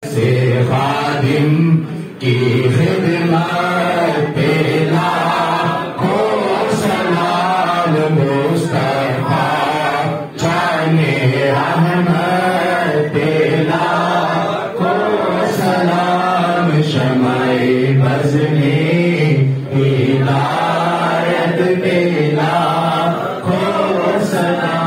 سے خادم کی خدمت پہ لاکھوں سلام مصطفیٰ جانے رحمت پہ لاکھوں سلام شمع بز میں ہدایت پہ لاکھوں سلام.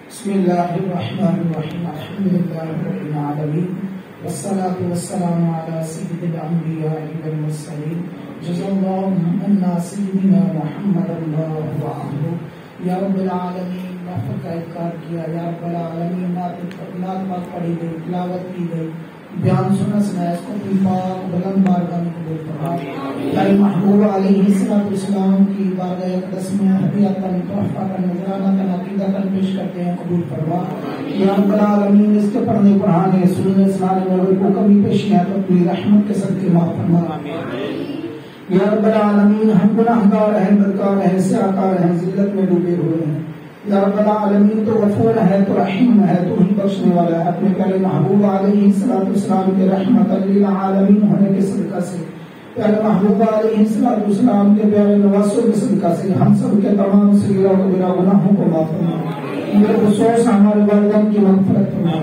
بسم اللہ الرحمن الرحیم الحمد للہ رب العالمین والصلاة والسلام علی سید الانبیاء والمرسلین جزا اللہ عنا سیدنا محمد اللہ وعنہ. یا رب العالمین نفع کا اذکار کیا، یا رب العالمین نعت پاک پڑھی گئی، تلاوت کی گئی، بیان سنا سنایا، اس کو اپنی پاک بلند بارگاہ میں قبول فرما. اے محبوب علیہ السلام کی بارگاہ اقدس میں ہدیۃ تحفہ کا نذرانہ عقیدہ پیش کرتے ہیں، قبول فرما. یا رب العالمین اس کے پڑھنے پڑھانے سننے سنانے والوں کو کمی پیشی ہے تو اپنی رحمت کے صدقے معاف فرما. یا رب العالمین ہم گناہگار ہیں، بدکار ہیں، سیاہکار ہیں، ذلت میں ڈوبے ہوئے ہیں. یا رب العالمین تو غفور ہے، تو رحیم ہے، تو ہی بخشنے والا ہے. اپنے پیارے محبوب علیہ السلام کے رحمت للعالمین ہونے کے صدقہ سے، پیارے محبوب علیہ السلام کے پیارے نواسوں کے صدقہ سے ہم سب کے تمام صغیرہ و کبیرہ گناہوں کو معاف فرما. بالخصوص ہمارے والدین کی مغفرت فرما.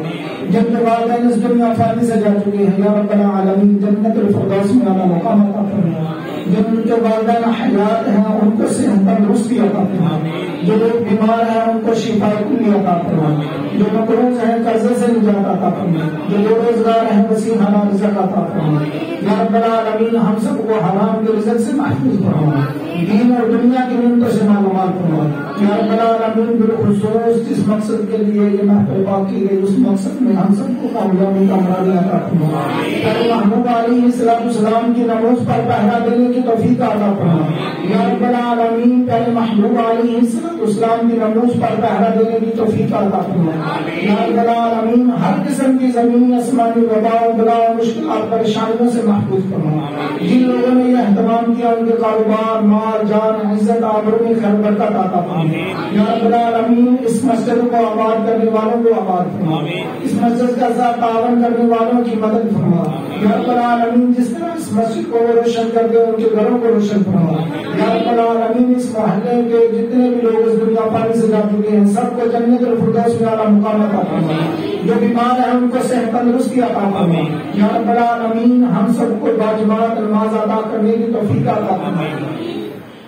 جن کے والدین اس دنیا فانی سے جا چکے ہیں، یا رب العالمین جنت الفردوس میں اعلیٰ مقام عطا فرما. جن کے والدین حیات ہیں ان کو صحت تندرستی عطا فرما. جو لوگ بیمار ہیں ان کو شفا کلی عطا فرما. جو مقروض ہیں قرضے سے نجات عطا فرما. جو بے روزگار ہیں وسیع حلال رزق عطا فرما. یا رب العالمین ہم سب کو حرام کے رزق سے محفوظ فرما. دین اور دنیا کی نعمتوں سے مالامال فرما. یا رب العالمین بالخصوص جس مقصد کے لیے یہ محفل پاک کی گئی اس مقصد میں ہم سب کو کامیابی کا مراد عطا فرما. پیارے محبوب علیہ السلام کی نماز پر پہرا دینے کی توفیق عطا فرما. یا رب العالمین پیارے محبوب علیہ السلام کی نماز پر پہرا دینے کی توفیق عطا فرما. یا رب العالمین ہر قسم کی زمینی آسمانی وباؤں بلاؤں مشکلات پریشانیوں سے محفوظ فرما. جن لوگوں نے یہ اہتمام کیا ان کے کاروبار مال جان عزت آبرو میں خیر برکت عطا فرما. یا رب العالمین اس مسجد کو آباد کرنے والوں کو آباد فرما. اس مسجد کا ساتھ تعاون کرنے والوں کی مدد فرما. یا رب العالمین جس طرح اس مسجد کو روشن کر دے ان کے گھروں کو روشن فرما. یا رب العالمین اس محلے کے جتنے بھی لوگ اس دنیا پانی سے جا چکے ہیں سب کو جنت الفردوس میں اعلیٰ مقام عطا فرما. جو بیمار ہیں ان کو صحت تندرستی عطا فرما. یا رب العالمین ہم سب کو باجماعت نماز ادا کرنے کی توفیق عطا فرما.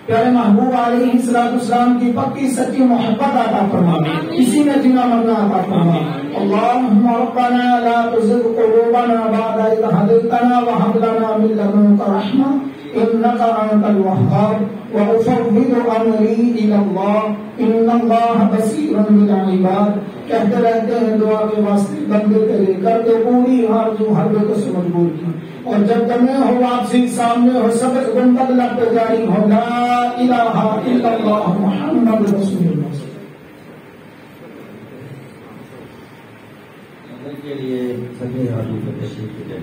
پیارے محبوب علیہ السلام کی پکی سچی محبت عطا فرما. اسی میں جینا مرنا عطا فرما. اللهم ربنا لا تزغ قلوبنا بعد إذ هديتنا وهب لنا من لدنك رحمة إنك أنت الوهاب وأفوض أمري إلى الله إن الله بصير بالعباد. کہتے رہتے ہیں دعا کے واسطے بندے تیرے کر کے پوری آرزو ہر بے کو سے مجبور کی. اور جب دمے ہو واپسی سامنے ہو سب گنبد لب پہ جاری ہو لا الہ الا اللہ محمد رسول اللہ. کے لیے سبھی حاضر کو تشریف لے